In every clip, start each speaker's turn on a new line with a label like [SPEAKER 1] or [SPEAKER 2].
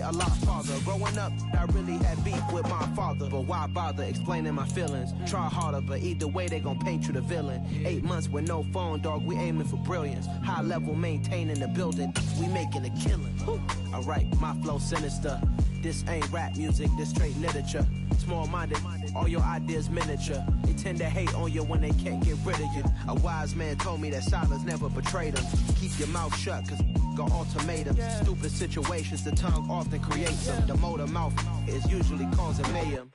[SPEAKER 1] a lot farther. Growing up, I really had beef with my father, but why bother explaining my feelings? Try harder, but either way they gon' paint you the villain. 8 months with no phone, dog, we aiming for brilliance. High level maintaining the building, we making a killing. Alright, my flow sinister. This ain't rap music, this straight literature. Small-minded, all your ideas miniature. They tend to hate on you when they can't get rid of you. A wise man told me that silence never betrayed them. Keep your mouth shut, cause got ultimatums. Stupid situations, the tongue often creates them. The motor mouth is usually causing mayhem.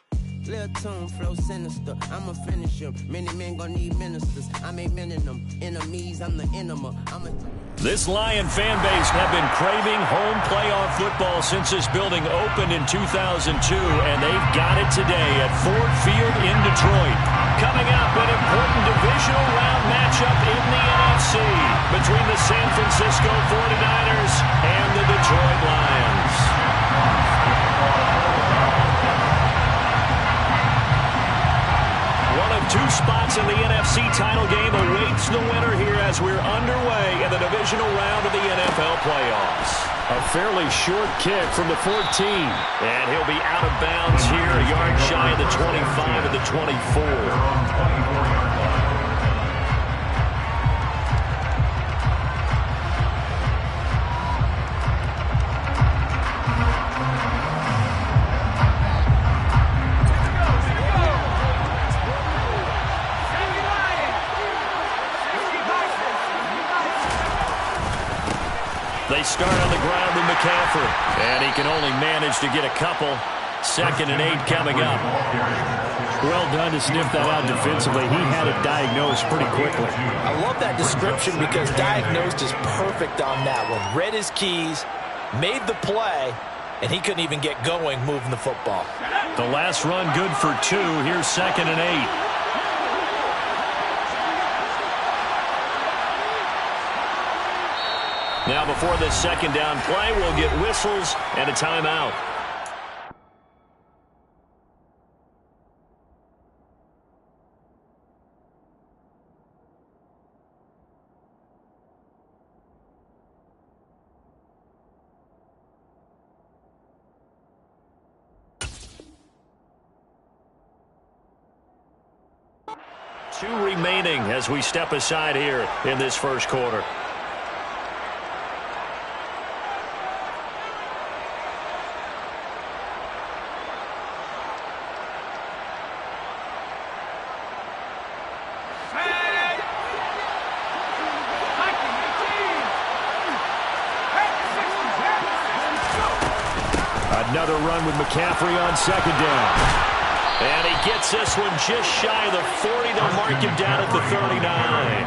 [SPEAKER 1] Lil' tune, flow sinister, I'ma finish him. Many men gon' need ministers, I'm aiming them. Enemies, I'm the enema.
[SPEAKER 2] This Lion fan base have been craving home playoff football since this building opened in 2002, and they've got it today at Ford Field in Detroit. Coming up, an important divisional round matchup in the NFC between the San Francisco 49ers and the Detroit Lions. One of two spots in the NFC title game awaits the winner here as we're underway in the divisional round of the NFL playoffs. A fairly short kick from the 14. And he'll be out of bounds here, a yard shy of the 25 of the 24. They start on the ground with McCaffrey, and he can only manage to get a couple. 2nd and 8 coming up.
[SPEAKER 3] Well done to sniff that out defensively. He had it diagnosed pretty quickly.
[SPEAKER 4] I love that description because diagnosed is perfect on that one. Read his keys, made the play, and he couldn't even get going moving the football.
[SPEAKER 2] The last run good for 2. Here's 2nd and 8. Now before this second down play, we'll get whistles and a timeout. Two remaining as we step aside here in this first quarter. Another run with McCaffrey on 2nd down. And he gets this one just shy of the 40. They'll mark him down at the 39.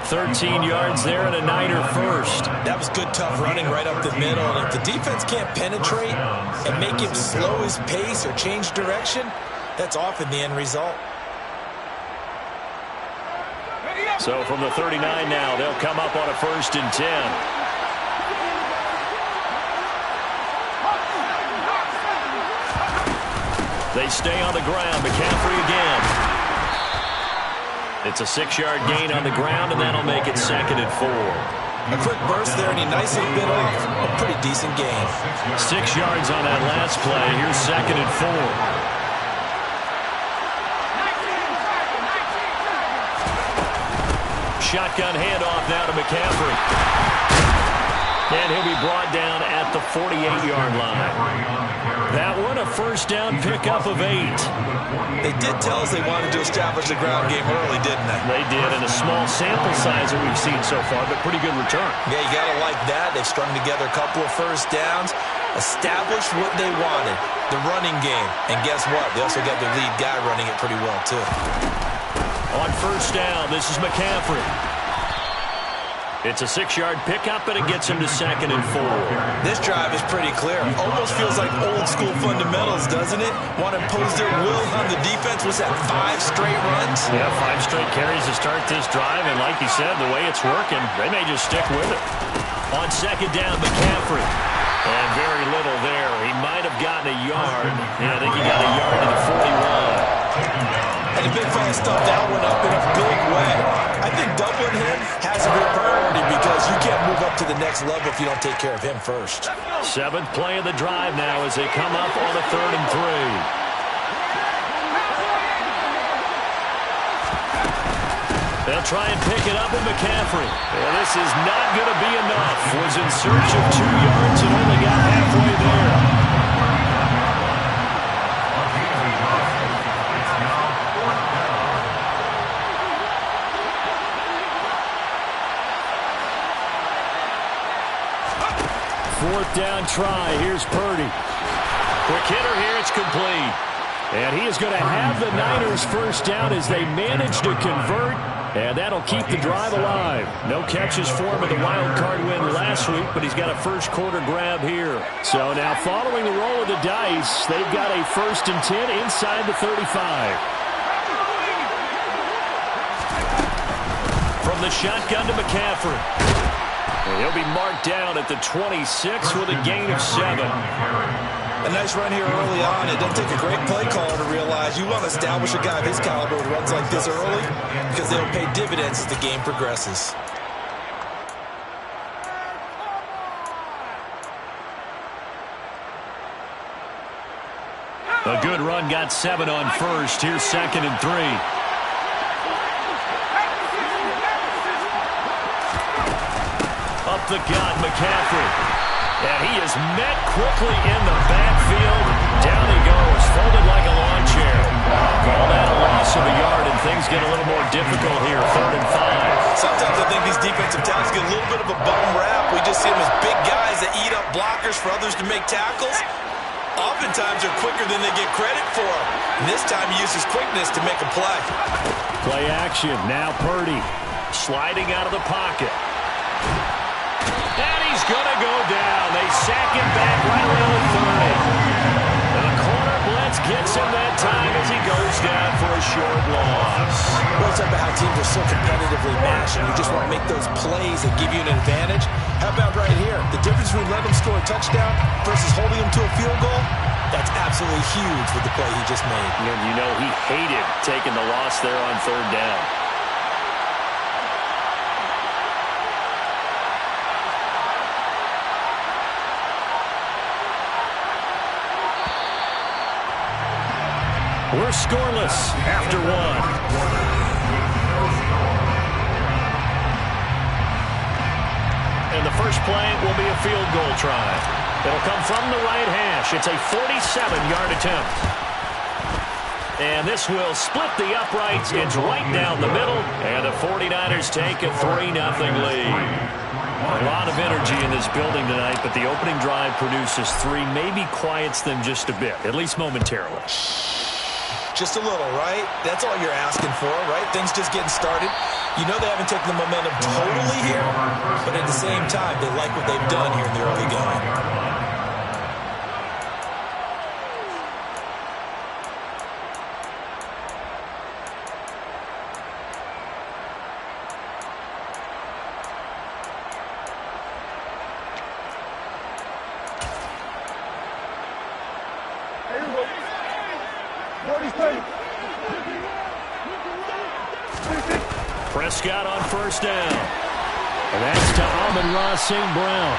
[SPEAKER 2] 13 yards there and a Niner first.
[SPEAKER 4] That was good, tough running right up the middle. And if the defense can't penetrate and make him slow his pace or change direction, that's often the end result.
[SPEAKER 2] So from the 39 now, they'll come up on a 1st and 10. They stay on the ground. McCaffrey again. It's a 6-yard gain on the ground, and that'll make it 2nd and 4.
[SPEAKER 4] A quick burst there, and he nicely bit off a pretty decent gain.
[SPEAKER 2] 6 yards on that last play. Here's 2nd and 4. Shotgun handoff now to McCaffrey. And he'll be brought down at the 48-yard line. That one, a 1st down pickup of 8.
[SPEAKER 4] They did tell us they wanted to establish the ground game early, didn't they?
[SPEAKER 2] They did, and a small sample size that we've seen so far, but pretty good return.
[SPEAKER 4] Yeah, you got to like that. They've strung together a couple of 1st downs, established what they wanted, the running game. And guess what? They also got their lead guy running it pretty well, too.
[SPEAKER 2] On 1st down, this is McCaffrey. It's a 6-yard pickup, and it gets him to 2nd and 4.
[SPEAKER 4] This drive is pretty clear. Almost feels like old-school fundamentals, doesn't it? Want to impose their will on the defense. Was that 5 straight runs?
[SPEAKER 2] Yeah, 5 straight carries to start this drive, and like you said, the way it's working, they may just stick with it. On 2nd down, McCaffrey. And very little there. He might have gotten a yard. Yeah, I think he got a yard to the 41.
[SPEAKER 4] And the big fella stuffed that one up in a big way. I think doubling him has a real priority because you can't move up to the next level if you don't take care of him first.
[SPEAKER 2] 7th play of the drive now as they come up on a 3rd and 3. They'll try and pick it up with McCaffrey. Well, this is not going to be enough. Was in search of 2 yards and only got halfway there. Fourth down try. Here's Purdy. Quick hitter here. It's complete. And he is going to have the Niners first down as they manage to convert. And that'll keep the drive alive. No catches for him in the wild card win last week, but he's got a first quarter grab here. So now following the roll of the dice, they've got a 1st and 10 inside the 35. From the shotgun to McCaffrey. And he'll be marked down at the 26 with a gain of 7.
[SPEAKER 4] A nice run here early on. It doesn't take a great play caller to realize you want to establish a guy of his caliber with runs like this early because they'll pay dividends as the game progresses.
[SPEAKER 2] A good run got 7 on first. Here's 2nd and 3. Up the gut, McCaffrey. And he is met quickly in the backfield. Down he goes, folded like a lawn chair. Call that a loss of a yard, and things get a little more difficult here. 3rd and 5.
[SPEAKER 4] Sometimes I think these defensive tackles get a little bit of a bum rap. We just see them as big guys that eat up blockers for others to make tackles. Oftentimes they're quicker than they get credit for. And this time he uses quickness to make a play.
[SPEAKER 2] Play action. Now Purdy sliding out of the pocket. And he's going to go down. They sack him back right around the 30. And the corner blitz gets him that time as he goes down for a short loss.
[SPEAKER 4] Well, it's about how teams are so competitively matched, and you just want to make those plays that give you an advantage. How about right here? The difference between letting them score a touchdown versus holding them to a field goal, that's absolutely huge with the play he just made.
[SPEAKER 2] And you know he hated taking the loss there on 3rd down. We're scoreless after 1. And the first play will be a field goal try. It'll come from the right hash. It's a 47-yard attempt. And this will split the uprights. It's right down the middle. And the 49ers take a 3-0 lead. A lot of energy in this building tonight, but the opening drive produces 3, maybe quiets them just a bit, at least momentarily.
[SPEAKER 4] Just a little, right? That's all you're asking for, right? Things just getting started. You know they haven't taken the momentum totally here, but at the same time, they like what they've done here in the early going.
[SPEAKER 2] Prescott on 1st down. And that's to Amon-Ra St. Brown.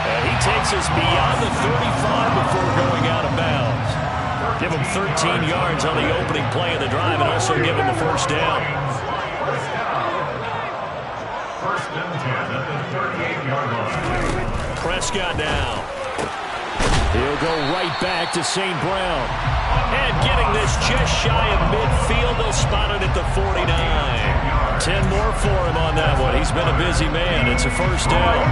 [SPEAKER 2] And he takes us beyond the 35 before going out of bounds. Give him 13 yards on the opening play of the drive and also give him the 1st down.
[SPEAKER 5] First and 10 at the 38-yard line.
[SPEAKER 2] Prescott now. He'll go right back to St. Brown. And getting this just shy of midfield, they'll spot it at the 49. 10 more for him on that one. He's been a busy man. It's a 1st down.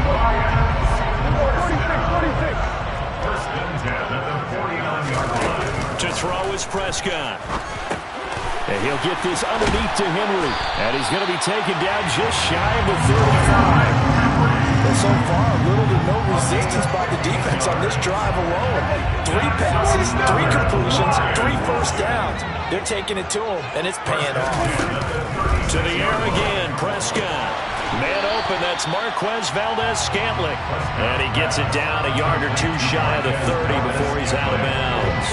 [SPEAKER 5] First and 10 at the 49-yard line.
[SPEAKER 2] To throw is Prescott. And he'll get this underneath to Henry. And he's going to be taken down just shy of the 35.
[SPEAKER 4] Well, so far, little to no resistance by the defense on this drive alone. 3 passes, 3 completions, 3 first downs. They're taking it to him, and it's paying off.
[SPEAKER 2] To the air again, Prescott. Man open, that's Marquez Valdez-Scantling. And he gets it down a yard or 2 shy of the 30 before he's out of bounds.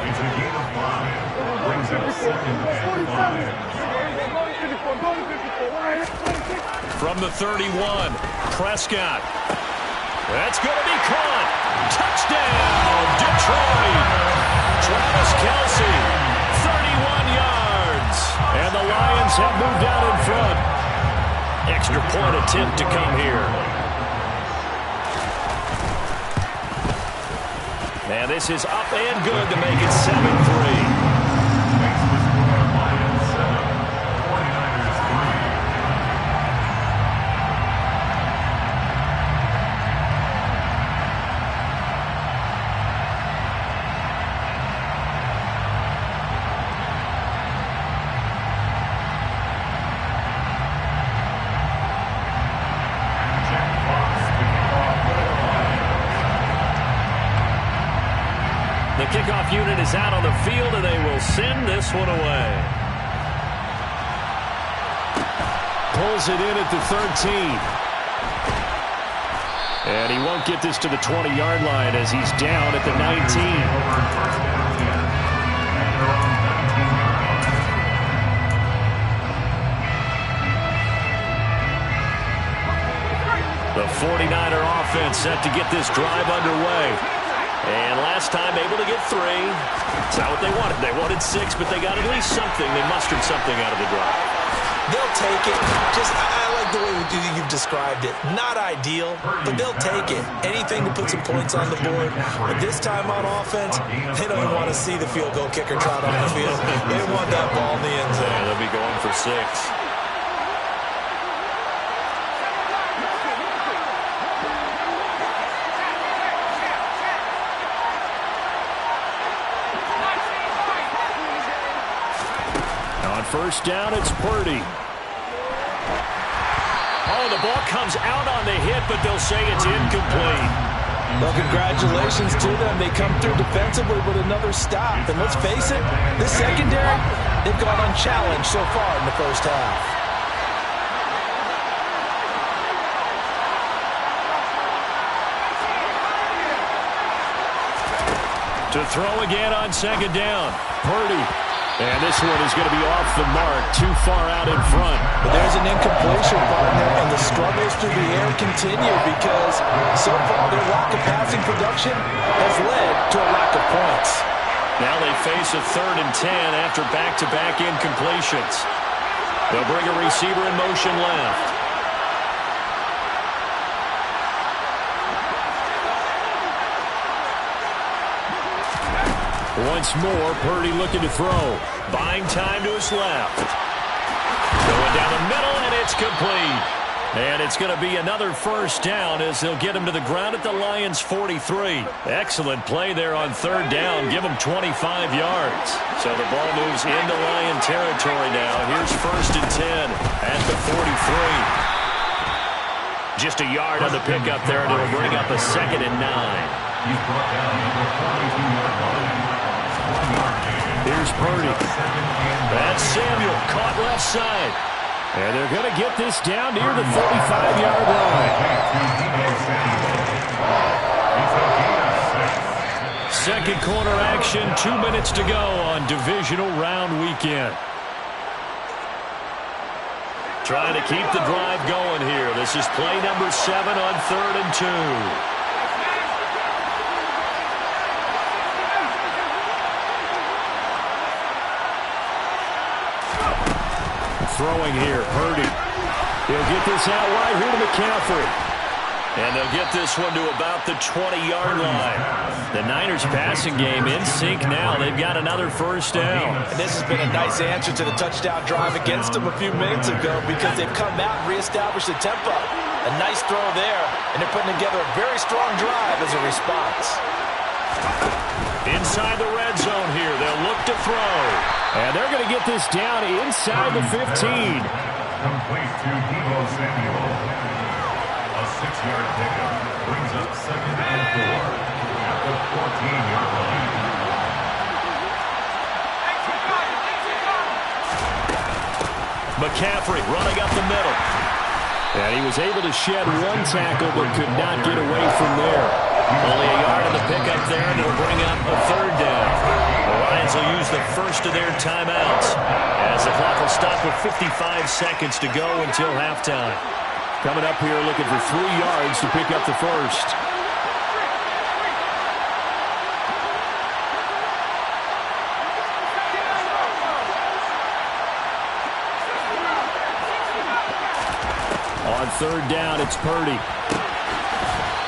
[SPEAKER 5] It's a gain of 5. Brings up 2nd and 5.
[SPEAKER 2] from the 31. Prescott. That's going to be caught. Touchdown, Detroit. Travis Kelce, 31 yards. And the Lions have moved out in front. Extra point attempt to come here. And this is up and good to make it 7-3. The kickoff unit is out on the field, and they will send this one away. Pulls it in at the 13. And he won't get this to the 20-yard line as he's down at the 19. The 49er offense set to get this drive underway. And last time able to get 3. It's not what they wanted. They wanted 6, but they got at least something. They mustered something out of the drive.
[SPEAKER 4] They'll take it. I like the way you've described it. Not ideal, but they'll take it. Anything to put some points on the board. But this time on offense, they don't even want to see the field goal kicker trot on the field. They want that ball in the end zone.
[SPEAKER 2] Yeah, they'll be going for 6. First down, it's Purdy. Oh, the ball comes out on the hit, but they'll say it's incomplete.
[SPEAKER 4] Well, congratulations to them. They come through defensively with another stop. And let's face it, this secondary, they've gone unchallenged so far in the first half.
[SPEAKER 2] To throw again on second down. Purdy. And this one is going to be off the mark, too far out in front.
[SPEAKER 4] But there's an incompletion, partner, and the struggles through the air continue because so far their lack of passing production has led to a lack of points.
[SPEAKER 2] Now they face a 3rd and 10 after back-to-back incompletions. They'll bring a receiver in motion left. Once more, Purdy looking to throw. Buying time to his left. Going down the middle, and it's complete. And it's going to be another first down as they'll get him to the ground at the Lions' 43. Excellent play there on 3rd down. Give him 25 yards. So the ball moves into Lion territory now. Here's 1st and 10 at the 43. Just a yard on the pickup there, and it'll bring up a 2nd and 9.
[SPEAKER 5] He's brought down at the 42-yard line.
[SPEAKER 2] Here's Purdy. That's Samuel caught left side. And they're going to get this down near the 35-yard line. Second quarter action, 2 minutes to go on Divisional round weekend. Trying to keep the drive going here. This is play number 7 on 3rd and 2. Throwing here, Purdy. He'll get this out wide here to McCaffrey. And they'll get this one to about the 20-yard line. The Niners passing game in sync now. They've got another first down.
[SPEAKER 4] And this has been a nice answer to the touchdown drive against them a few minutes ago because they've come out and reestablished the tempo. A nice throw there, and they're putting together a very strong drive as a response.
[SPEAKER 2] Inside the red zone here, they'll look to throw. And they're going to get this down inside the 15.
[SPEAKER 5] Complete to Deebo Samuel. A 6-yard pickup brings up 2nd and 4 at the 14-yard line.
[SPEAKER 2] McCaffrey running up the middle. And he was able to shed 1 tackle but could not get away from there. Only a yard on the pickup there, and it'll bring up a 3rd down. The Lions will use the first of their timeouts as the clock will stop with 55 seconds to go until halftime.
[SPEAKER 3] Coming up here looking for 3 yards to pick up the first. On third down, it's Purdy.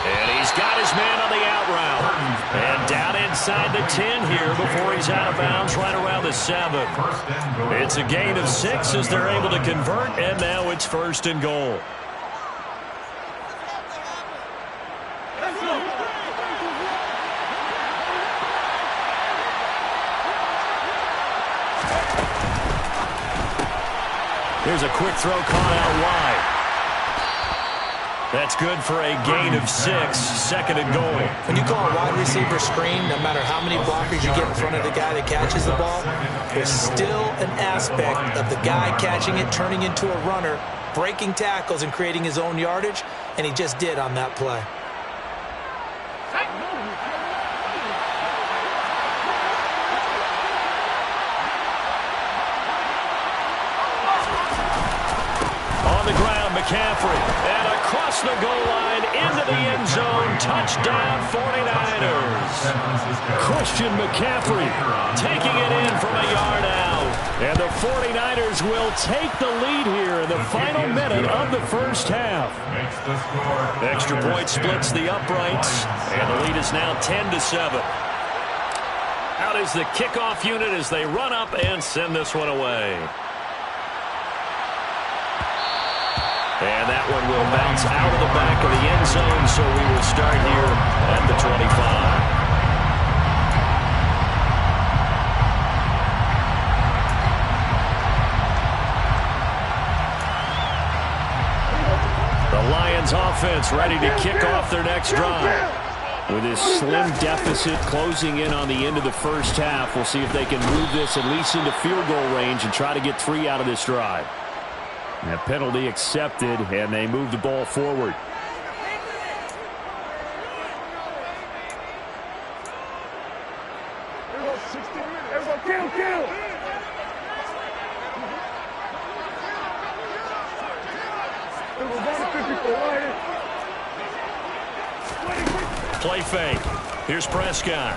[SPEAKER 2] And he's got his man on the out route. And down inside the 10 here before he's out of bounds right around the 7. It's a gain of 6 as they're able to convert, and now it's 1st and goal. Here's a quick throw caught out wide. That's good for a gain of 6, 2nd and goal.
[SPEAKER 4] When you call a wide receiver screen, no matter how many blockers you get in front of the guy that catches the ball, there's still an aspect of the guy catching it, turning into a runner, breaking tackles and creating his own yardage, and he just did on that play.
[SPEAKER 2] On the ground, McCaffrey. And across the goal line, into the end zone. Touchdown, 49ers.
[SPEAKER 3] Christian McCaffrey
[SPEAKER 2] Taking it in from a yard out.
[SPEAKER 3] And the 49ers will take the lead here in the final minute of the first half.
[SPEAKER 2] Extra point splits the uprights. And the lead is now 10-7. Out is the kickoff unit as they run up and send this one away. And that one will bounce out of the back of the end zone, so we will start here at the 25. The Lions offense ready to kick off their next drive.
[SPEAKER 3] With this slim deficit closing in on the end of the first half, we'll see if they can move this at least into field goal range and try to get 3 out of this drive. And a penalty accepted, and they move the ball forward.
[SPEAKER 2] Play fake. Here's Prescott.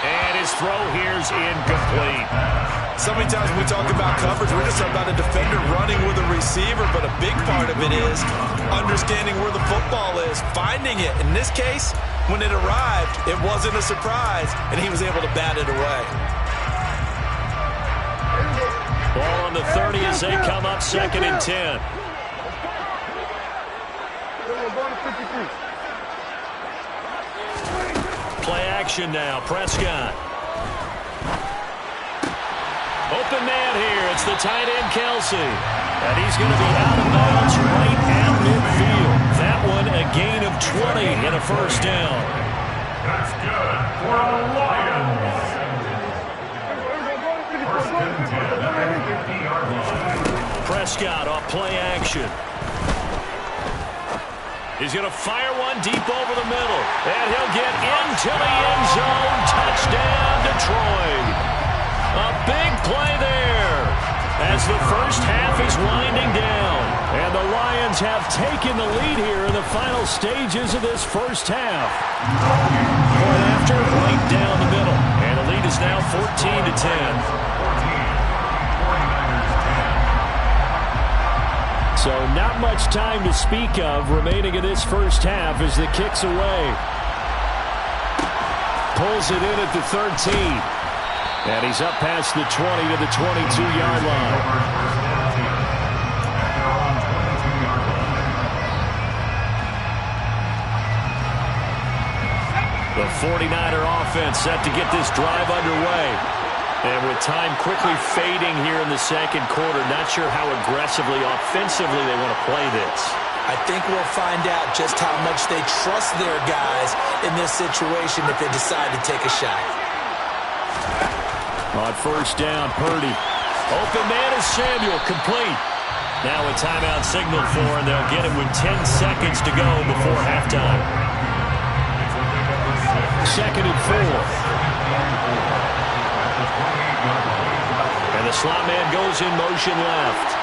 [SPEAKER 2] And his throw here's incomplete.
[SPEAKER 4] So many times when we talk about coverage, we're just talking about a defender running with a receiver, but a big part of it is understanding where the football is, finding it. In this case, when it arrived, it wasn't a surprise, and he was able to bat it away.
[SPEAKER 2] Ball on the 30 as they come up 2nd and 10. Play action now. Prescott. Open man here. It's the tight end, Kelsey. And he's going to be out of bounds right at midfield. That one a gain of 20 and a first down.
[SPEAKER 5] That's good for the Lions. First and 10 at the 50-yard line.
[SPEAKER 2] Prescott off play action. He's going to fire one deep over the middle. And he'll get into the end zone. Touchdown, Detroit. A big play there as the first half is winding down. And the Lions have taken the lead here in the final stages of this first half. Point after, right down the middle. And the lead is now 14-10.
[SPEAKER 3] So not much time to speak of remaining in this first half as the kick's away. Pulls it in at the 13. And he's up past the 20 to the 22-yard line.
[SPEAKER 2] The 49er offense set to get this drive underway. And with time quickly fading here in the second quarter, not sure how aggressively, offensively they want to play this.
[SPEAKER 4] I think we'll find out just how much they trust their guys in this situation if they decide to take a shot.
[SPEAKER 3] On first down, Purdy.
[SPEAKER 2] Open man is Samuel, complete. Now a timeout signaled for, and they'll get it with 10 seconds to go before halftime.
[SPEAKER 3] 2nd and 4.
[SPEAKER 2] And the slot man goes in motion left.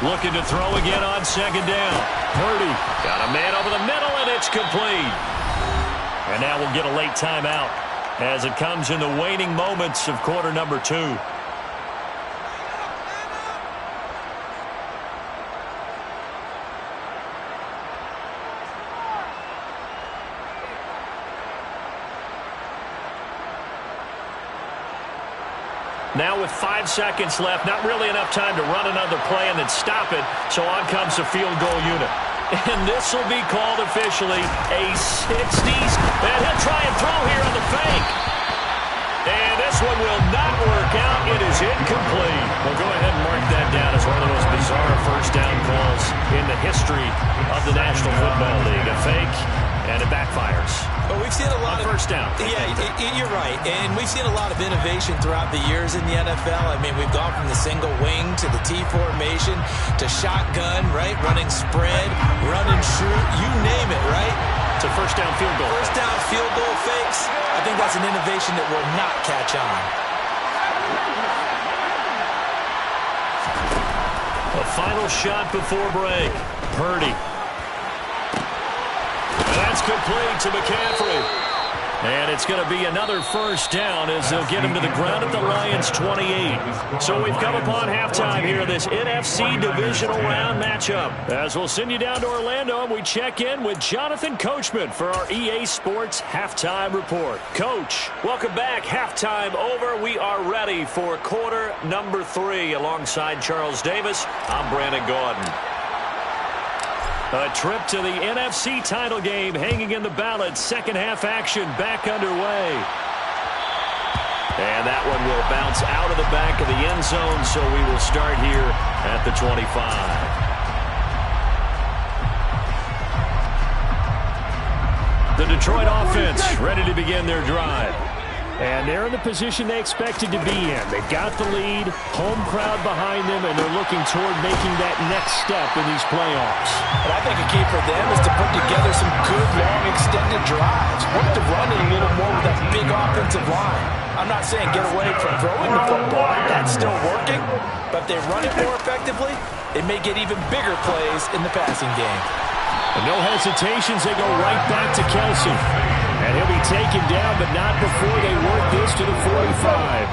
[SPEAKER 2] Looking to throw again on second down. Purdy got a man over the middle, and it's complete. And now we'll get a late timeout as it comes in the waning moments of quarter number 2. Now with 5 seconds left, not really enough time to run another play and then stop it, so on comes the field goal unit. And this will be called officially a 60s. And he'll try and throw here on the fake. And this one will not work out. It is incomplete.
[SPEAKER 3] Well, go ahead and mark that down as one of the most bizarre first down calls in the history of the National Football League. A fake, and it backfires.
[SPEAKER 4] But we've seen a lot of
[SPEAKER 3] first down.
[SPEAKER 4] Yeah, you're right. And we've seen a lot of innovation throughout the years in the NFL. I mean, we've gone from the single wing to the T formation to shotgun, right? Running spread, run and shoot, you name it, right?
[SPEAKER 3] To first down field goal.
[SPEAKER 4] First down field goal fakes. I think that's an innovation that will not catch on.
[SPEAKER 2] A final shot before break. Purdy. And that's complete to McCaffrey. And it's going to be another first down as they'll get him to the ground at the Lions' 28. So we've come upon halftime here in this NFC Divisional Round matchup. As we'll send you down to Orlando, and we check in with Jonathan Coachman for our EA Sports Halftime Report. Coach, welcome back. Halftime over. We are ready for quarter number 3. Alongside Charles Davis, I'm Brandon Gaudin. A trip to the NFC title game hanging in the balance. Second half action back underway. And that one will bounce out of the back of the end zone, so we will start here at the 25. The Detroit offense ready to begin their drive. And they're in the position they expected to be in. They've got the lead, home crowd behind them, and they're looking toward making that next step in these playoffs.
[SPEAKER 4] But I think a key for them is to put together some good, long, extended drives. Work the run a little more with that big offensive line. I'm not saying get away from throwing the football. That's still working. But if they run it more effectively, they may get even bigger plays in the passing game.
[SPEAKER 2] And no hesitations. They go right back to Kelsey. And he'll be taken down, but not before they work this to the 45.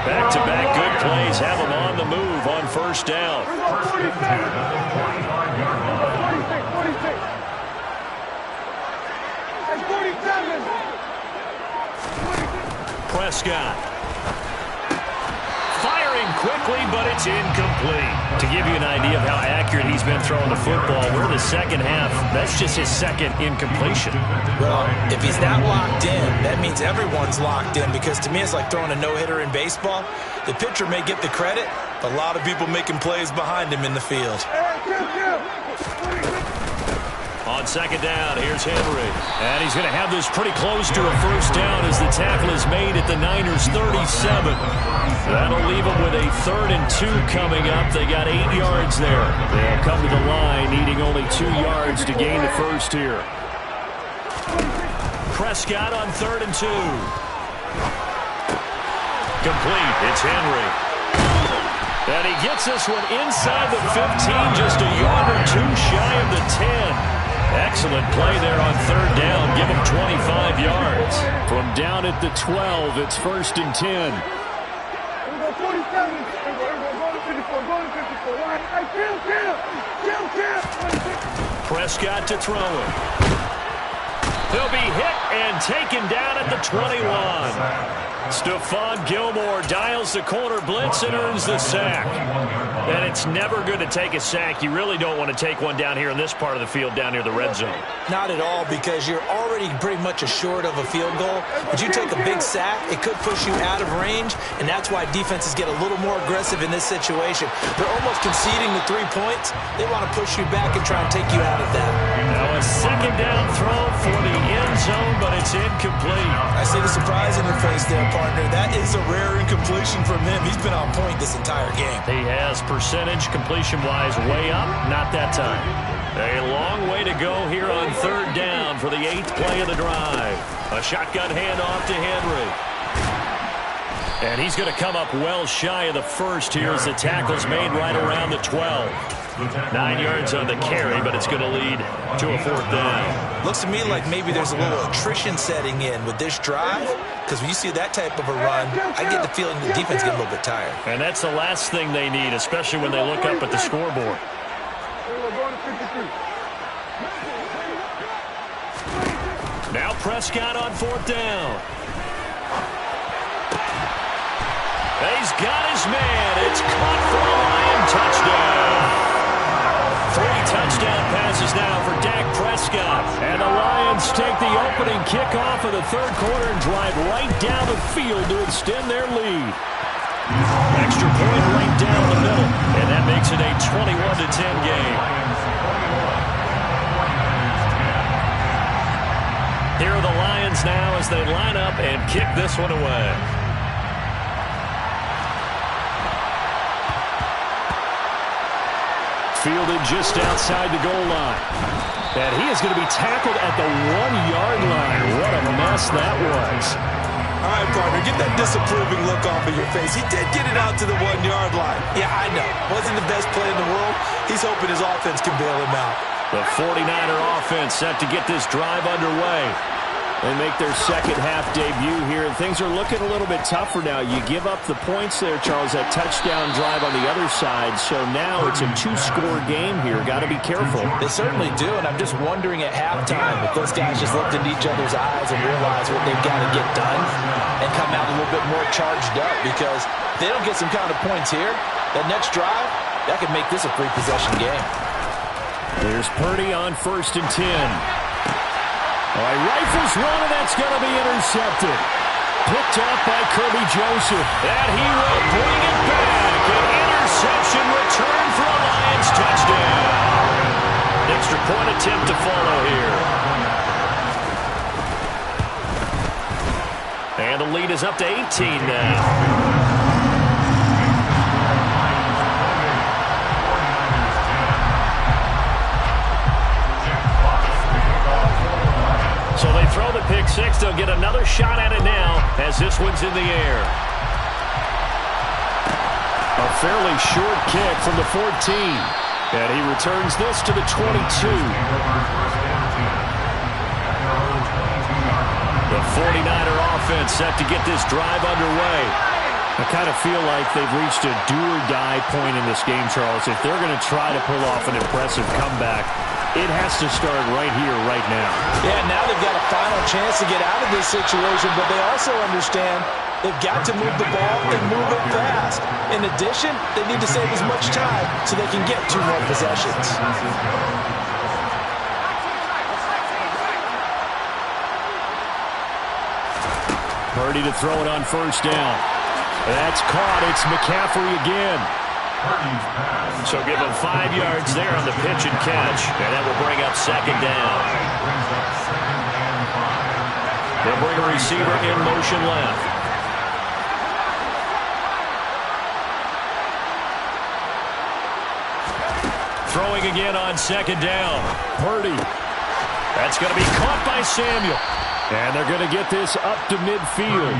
[SPEAKER 2] Back-to-back good plays have them on the move on first down. Prescott. Firing quickly, but it's incomplete. To give you an idea of how accurate he's been throwing the football, we're in the second half. That's just his second incompletion.
[SPEAKER 4] Well, if he's not locked in, that means everyone's locked in, because to me it's like throwing a no-hitter in baseball. The pitcher may get the credit, but a lot of people making plays behind him in the field.
[SPEAKER 2] On second down, here's Henry. And he's going to have this pretty close to a first down as the tackle is made at the Niners' 37. That'll leave them with a 3rd and 2 coming up. They got 8 yards there. They'll come to the line needing only 2 yards to gain the first here. Prescott on 3rd and 2. Complete. It's Henry. And he gets this one inside the 15, just a yard or 2 shy of the 10. Excellent play there on 3rd down. Give him 25 yards. From down at the 12, it's 1st and 10. Prescott to throw it. He'll be hit and taken down at the 21. Stephon Gilmore dials the corner blitz and earns the sack. And it's never good to take a sack. You really don't want to take one down here in this part of the field, down near the red zone.
[SPEAKER 4] Not at all, because you're already pretty much assured of a field goal. But you take a big sack, it could push you out of range, and that's why defenses get a little more aggressive in this situation. They're almost conceding the 3 points. They want to push you back and try and take you out of that.
[SPEAKER 2] Now a second down throw for the end zone, but it's incomplete.
[SPEAKER 4] I see the surprise in your face there, partner. That is a rare incompletion from him. He's been on point this entire game.
[SPEAKER 2] He has percentage completion-wise way up, not that time. A long way to go here on 3rd down for the 8th play of the drive. A shotgun handoff to Henry. And he's going to come up well shy of the first here as the tackle's made right around the 12. 9 yards on the carry, but it's going to lead to a 4th down.
[SPEAKER 4] Looks to me like maybe there's a little attrition setting in with this drive, because when you see that type of a run, I get the feeling the defense get a little bit tired.
[SPEAKER 2] And that's the last thing they need, especially when they look up at the scoreboard. Now Prescott on 4th down. He's got his man. It's caught for a Lion touchdown. 3 touchdown passes now for Dak Prescott. And the Lions take the opening kickoff of the 3rd quarter and drive right down the field to extend their lead. Extra point right down the middle. And that makes it a 21-10 game. Here are the Lions now as they line up and kick this one away. Fielded just outside the goal line. And he is going to be tackled at the 1-yard line. What a mess that was.
[SPEAKER 4] All right, partner, get that disapproving look off of your face. He did get it out to the 1-yard line. Yeah, I know. Wasn't the best play in the world. He's hoping his offense can bail him out.
[SPEAKER 2] The 49er offense set to get this drive underway.
[SPEAKER 3] They make their second-half debut here, and things are looking a little bit tougher now. You give up the points there, Charles, that touchdown drive on the other side, so now it's a 2-score game here. Got to be careful.
[SPEAKER 4] They certainly do, and I'm just wondering at halftime if those guys just looked into each other's eyes and realized what they've got to get done and come out a little bit more charged up, because if they don't get some kind of points here, that next drive, that could make this a 3-possession game.
[SPEAKER 3] There's Purdy on 1st and 10. All right, rifles one, and that's going to be intercepted. Picked off by Kirby Joseph. And he will bring it back. An interception return for a Lions touchdown.
[SPEAKER 2] Extra point attempt to follow here. And the lead is up to 18 now. So they throw the pick six. They'll get another shot at it now as this one's in the air. A fairly short kick from the 14. And he returns this to the 22. The 49er offense set to get this drive underway. I kind of feel like they've reached a do-or-die point in this game, Charles. If they're going to try to pull off an impressive comeback, it has to start right here, right now.
[SPEAKER 4] Yeah, now they've got a final chance to get out of this situation, but they also understand they've got to move the ball and move it fast. In addition, they need to save as much time so they can get 2 more possessions.
[SPEAKER 3] Purdy to throw it on 1st down. That's caught. It's McCaffrey again.
[SPEAKER 2] So give him 5 yards there on the pitch and catch, and that will bring up 2nd down. They'll bring a receiver in motion left. Throwing again on 2nd down.
[SPEAKER 3] Purdy.
[SPEAKER 2] That's going to be caught by Samuel.
[SPEAKER 3] And they're going to get this up to midfield.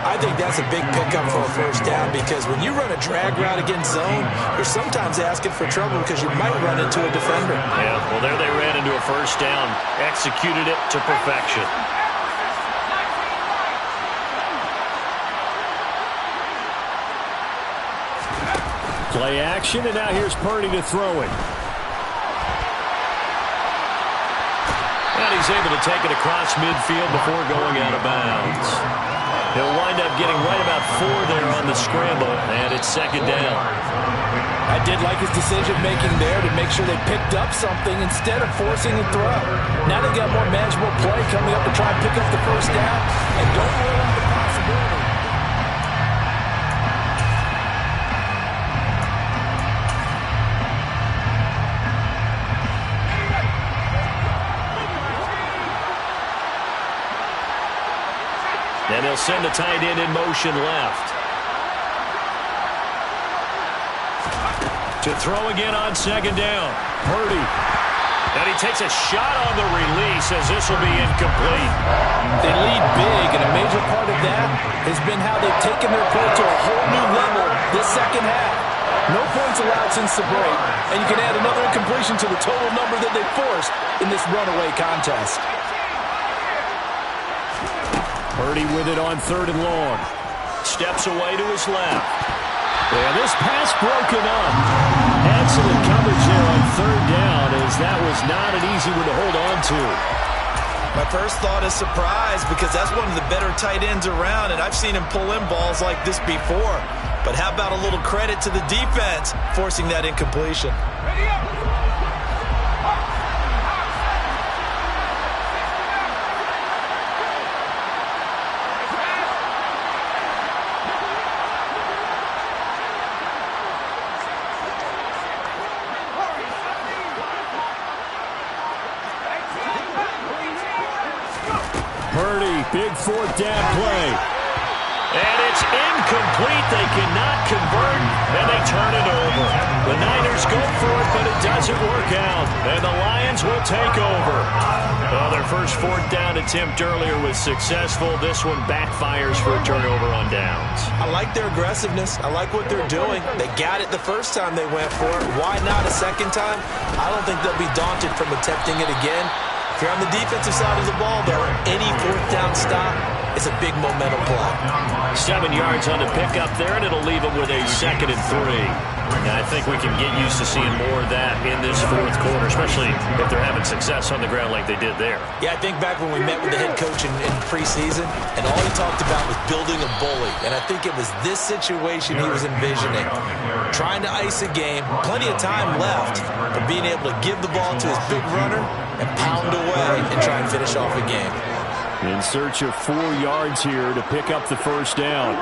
[SPEAKER 4] I think that's a big pickup for a 1st down, because when you run a drag route against zone, you're sometimes asking for trouble because you might run into a defender.
[SPEAKER 2] Yeah, well, there they ran into a 1st down. Executed it to perfection.
[SPEAKER 3] Play action, and now here's Purdy to throw it.
[SPEAKER 2] And he's able to take it across midfield before going out of bounds. He'll wind up getting right about 4 there on the scramble, and it's 2nd down.
[SPEAKER 4] I did like his decision-making there to make sure they picked up something instead of forcing a throw. Now they've got more manageable play coming up to try and pick up the 1st down, and don't rule out the possibility.
[SPEAKER 2] And they'll send the tight end in motion left. To throw again on 2nd down.
[SPEAKER 3] Purdy.
[SPEAKER 2] And he takes a shot on the release as this will be incomplete.
[SPEAKER 4] They lead big, and a major part of that has been how they've taken their play to a whole new level this second half. No points allowed since the break, and you can add another incompletion to the total number that they forced in this runaway contest.
[SPEAKER 3] Purdy with it on 3rd and long. Steps away to his left. And this pass broken up. Excellent coverage there on 3rd down, as that was not an easy one to hold on to.
[SPEAKER 4] My first thought is surprise, because that's one of the better tight ends around, and I've seen him pull in balls like this before. But how about a little credit to the defense forcing that incompletion?
[SPEAKER 3] Purdy, big 4th down play. And it's incomplete. They cannot convert, and they turn it over. The Niners go for it, but it doesn't work out. And the Lions will take over. Well, their first 4th down attempt earlier was successful. This one backfires for a turnover on downs.
[SPEAKER 4] I like their aggressiveness. I like what they're doing. They got it the first time they went for it. Why not a second time? I don't think they'll be daunted from attempting it again. If you're on the defensive side of the ball, though, any 4th down stop is a big momentum play.
[SPEAKER 3] 7 yards on the pickup there, and it'll leave them with a 2nd and 3. And I think we can get used to seeing more of that in this 4th quarter, especially if they're having success on the ground like they did there.
[SPEAKER 4] Yeah, I think back when we met with the head coach in preseason, and all he talked about was building a bully. And I think it was this situation he was envisioning. Trying to ice a game, plenty of time left, but being able to give the ball to his big runner and pound away and try and finish off a game.
[SPEAKER 3] In search of 4 yards here to pick up the first down.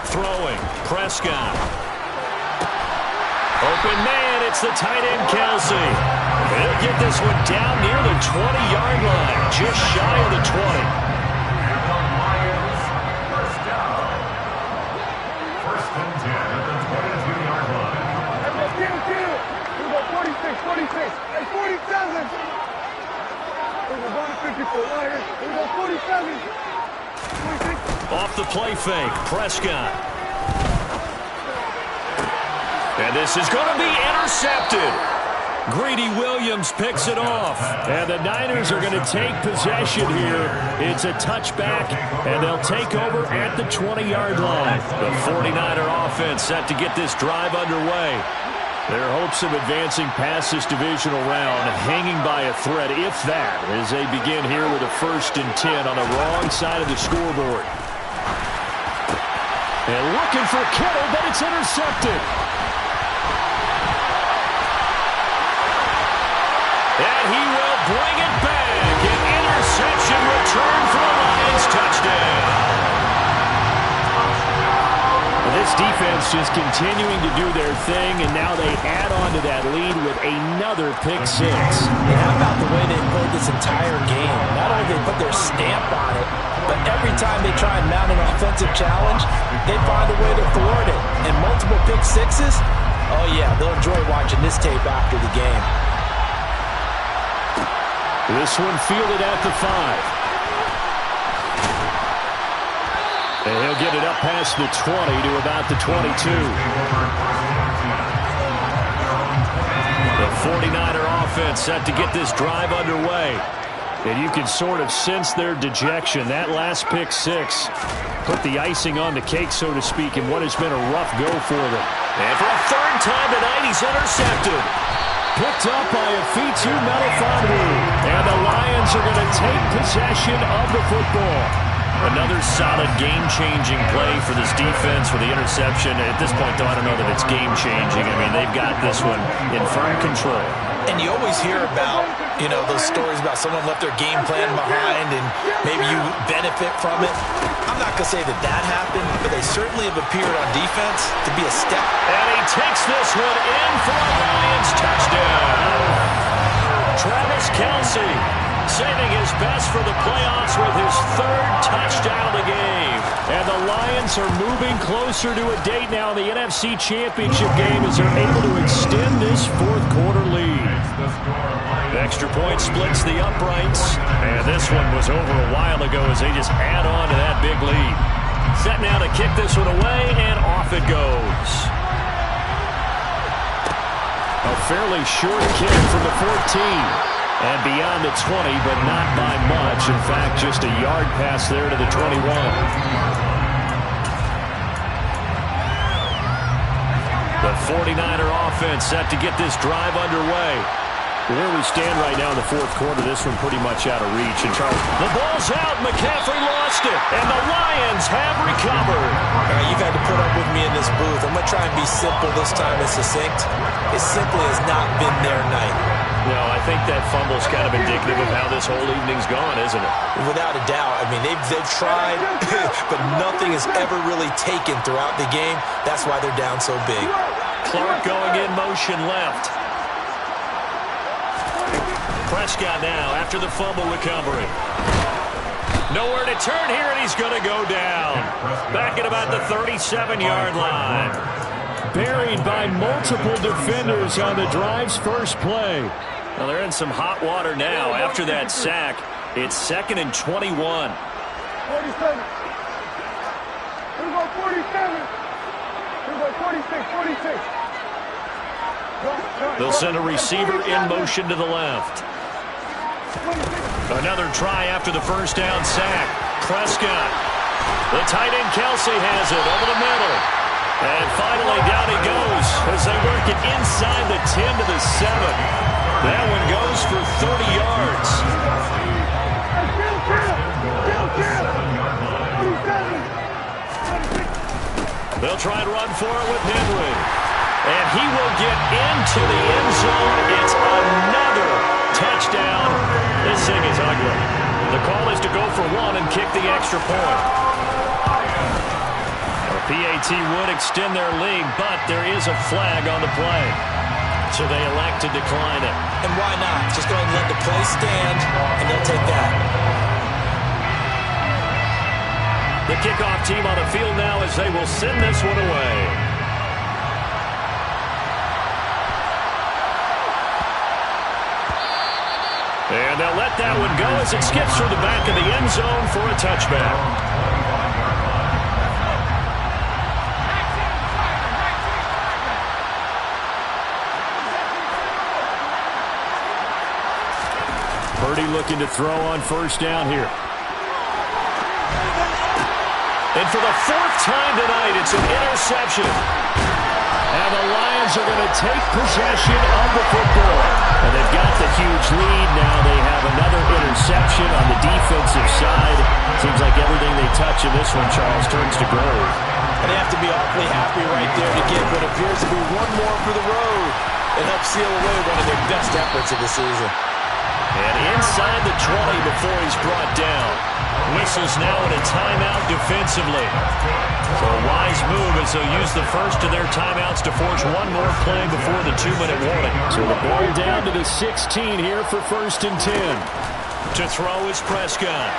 [SPEAKER 3] Throwing, Prescott. Open man, it's the tight end, Kelsey. They'll get this one down near the 20-yard line, just shy of the 20.
[SPEAKER 5] First down. 1st and 10 at the 22-yard line.
[SPEAKER 6] 46, hey, 47. We're going to 54 right here. We're going 47. 26.
[SPEAKER 3] Off the play fake, Prescott. And this is going to be intercepted. Greedy Williams picks it off. And the Niners are going to take possession here. It's a touchback, and they'll take over at the 20-yard line. The 49er offense set to get this drive underway. Their hopes of advancing past this divisional round hanging by a thread, if that, as they begin here with a 1st and 10 on the wrong side of the scoreboard. And looking for Kittle, but it's intercepted. And he will bring it back. An interception return for the Lions. Touchdown. This defense just continuing to do their thing, and now they add on to that lead with another pick 6.
[SPEAKER 4] And how about the way they played this entire game? Not only did they put their stamp on it, but every time they try and mount an offensive challenge, they find a way to thwart it. And multiple pick 6s, oh yeah, they'll enjoy watching this tape after the game.
[SPEAKER 3] This one fielded at the 5. And he'll get it up past the 20 to about the 22. The 49er offense set to get this drive underway. And you can sort of sense their dejection. That last pick 6 put the icing on the cake, so to speak, in what has been a rough go for them. And for a 3rd time tonight, he's intercepted. Picked up by a Fitu Melifonwu. And the Lions are going to take possession of the football. Another solid game-changing play for this defense for the interception. At this point, though, I don't know that it's game-changing. I mean, they've got this one in firm control.
[SPEAKER 4] And you always hear about, you know, those stories about someone left their game plan behind and maybe you benefit from it. I'm not going to say that that happened, but they certainly have appeared on defense to be a step.
[SPEAKER 3] And he takes this one in for a Lions touchdown. Travis Kelce saving his best for the playoffs with his 3rd touchdown of the game. And the Lions are moving closer to a date now in the NFC Championship game as they're able to extend this 4th quarter lead.
[SPEAKER 2] Extra point splits the uprights. And this one was over a while ago as they just add on to that big lead. Set now to kick this one away, and off it goes. A fairly short kick from the 14. And beyond the 20, but not by much. In fact, just a yard pass there to the 21. The 49er offense set to get this drive underway. Where we stand right now in the fourth quarter, this one pretty much out of reach. And Charles, the ball's out. McCaffrey lost it. And the Lions have recovered.
[SPEAKER 4] You've had to put up with me in this booth. I'm going to try and be simple this time and succinct. It simply has not been their night.
[SPEAKER 2] No, I think that fumble's kind of indicative of how this whole evening's gone, isn't it?
[SPEAKER 4] Without a doubt. I mean, they've tried, but nothing has ever really taken throughout the game. That's why they're down so big.
[SPEAKER 2] Clark going in motion left. Prescott now after the fumble recovery. Nowhere to turn here, and he's going to go down. Back at about the 37-yard line. Buried by multiple defenders on the drive's first play. Well, they're in some hot water now after that sack. It's 2nd and 21.
[SPEAKER 6] 47. Here we go, 47. Here we go, 46, 46.
[SPEAKER 2] They'll send a receiver in motion to the left. Another try after the first down sack. Prescott. The tight end Kelsey has it over the middle. And finally down he goes as they work it inside the 10 to the 7. That one goes for 30 yards. They'll try and run for it with Henry. And he will get into the end zone. It's another touchdown. This thing is ugly. The call is to go for one and kick the extra point. The PAT would extend their lead, but there is a flag on the play. So they elect to decline it.
[SPEAKER 4] And why not? Just go ahead and let the play stand, and they'll take that.
[SPEAKER 2] The kickoff team on the field now as they will send this one away. And they'll let that one go as it skips through the back of the end zone for a touchback. Purdy looking to throw on first down here. And for the 4th time tonight, it's an interception. And the Lions are going to take possession of the football. And they've got the huge lead. Now they have another interception on the defensive side. Seems like everything they touch in this one, Charles, turns to gold.
[SPEAKER 4] And they have to be awfully happy right there to get what appears to be one more for the road and help seal away one of their best efforts of the season.
[SPEAKER 2] And inside the 20 before he's brought down. Whistles now in a timeout defensively. So a wise move as they'll use the first of their timeouts to force one more play before the 2-minute warning. So the ball down to the 16 here for 1st and 10. To throw is Prescott.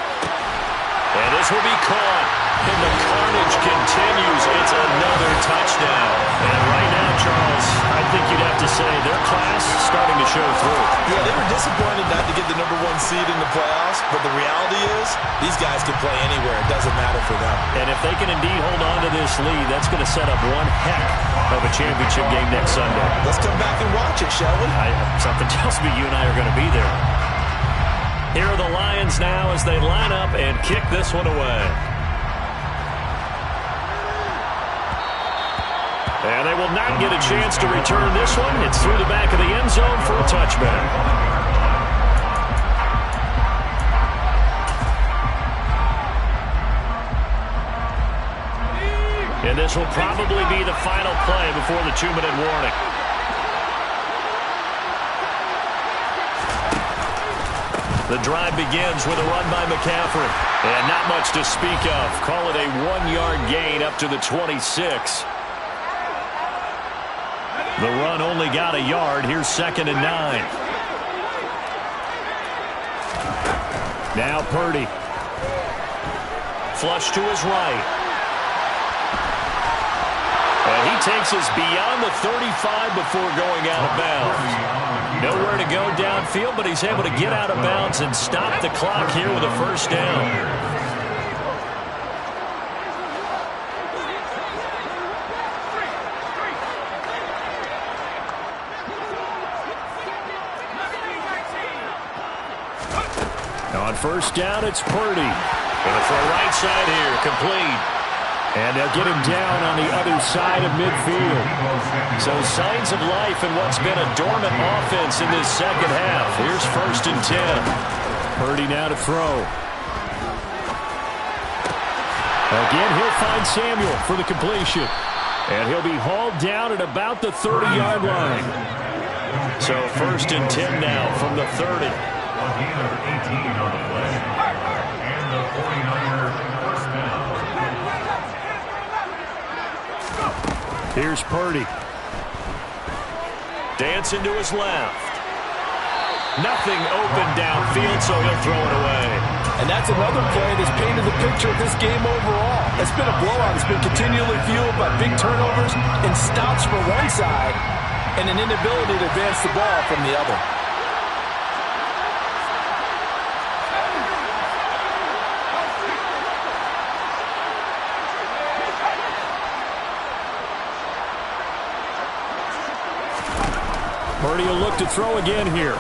[SPEAKER 2] And this will be caught. And the carnage continues. It's another touchdown. And right now, Charles, I think you'd have to say their class is starting to show through.
[SPEAKER 4] Yeah, they were disappointed not to get the #1 seed in the playoffs, but the reality is these guys can play anywhere. It doesn't matter for them.
[SPEAKER 2] And if they can indeed hold on to this lead, that's going to set up one heck of a championship game next Sunday.
[SPEAKER 4] Let's come back and watch it, shall we?
[SPEAKER 2] Something tells me you and I are going to be there. Here are the Lions now as they line up and kick this one away. And they will not get a chance to return this one. It's through the back of the end zone for a touchback. And this will probably be the final play before the 2-minute warning. The drive begins with a run by McCaffrey. And not much to speak of. Call it a 1-yard gain up to the 26. The run only got a yard. Here's 2nd and 9. Now Purdy. Flush to his right. And he takes us beyond the 35 before going out of bounds. Nowhere to go downfield, but he's able to get out of bounds and stop the clock here with a first down. On first down, it's Purdy. Going to throw right side here, complete. And they'll get him down on the other side of midfield. So signs of life in what's been a dormant offense in this second half. Here's 1st and 10. Purdy now to throw. Again, he'll find Samuel for the completion. And he'll be hauled down at about the 30-yard line. So 1st and 10 now from the 30.
[SPEAKER 5] A gain of 18 on the play. And the 49er first down.
[SPEAKER 3] Here's Purdy.
[SPEAKER 2] Dancing to his left. Nothing open downfield, so he'll throw it away.
[SPEAKER 4] And that's another play that's painted the picture of this game overall. It's been a blowout. It's been continually fueled by big turnovers and stops from one side and an inability to advance the ball from the other.
[SPEAKER 3] Purdy will look to throw again here.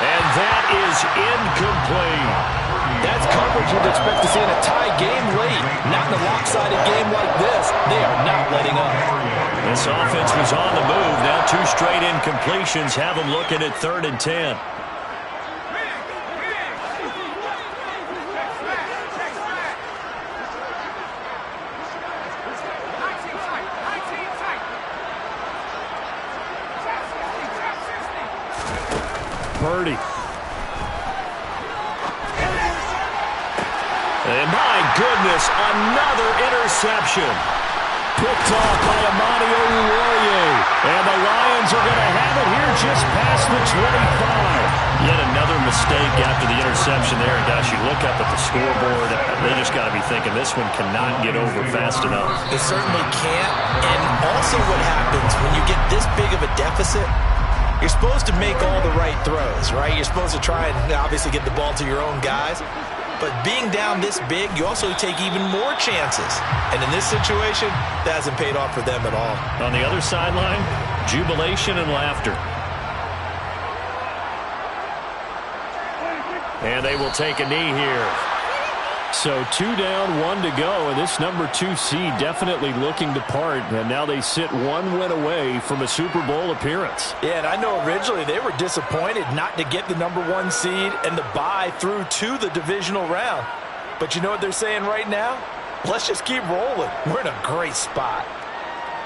[SPEAKER 2] And that is incomplete.
[SPEAKER 4] That's coverage you'd expect to see in a tie game late. Not in a lopsided game like this. They are not letting up.
[SPEAKER 2] This offense was on the move. Now 2 straight incompletions have them looking at 3rd and 10.
[SPEAKER 3] Purdy.
[SPEAKER 2] And my goodness, another interception.
[SPEAKER 3] Picked off by Amani Oruwariye. And the Lions are going to have it here just past the 25.
[SPEAKER 2] Yet another mistake after the interception there. And gosh, you look up at the scoreboard, they just got to be thinking this one cannot get over fast enough.
[SPEAKER 4] It certainly can't. And also what happens when you get this big of a deficit, you're supposed to make all the right throws, right? You're supposed to try and obviously get the ball to your own guys. But being down this big, you also take even more chances. And in this situation, that hasn't paid off for them at all.
[SPEAKER 2] On the other sideline, jubilation and laughter. And they will take a knee here.
[SPEAKER 3] So 2 down, 1 to go, and this number 2 seed definitely looking to part, and now they sit 1 win away from a Super Bowl appearance.
[SPEAKER 4] Yeah, and I know originally they were disappointed not to get the number 1 seed and the bye through to the divisional round. But you know what they're saying right now? Let's just keep rolling. We're in a great spot.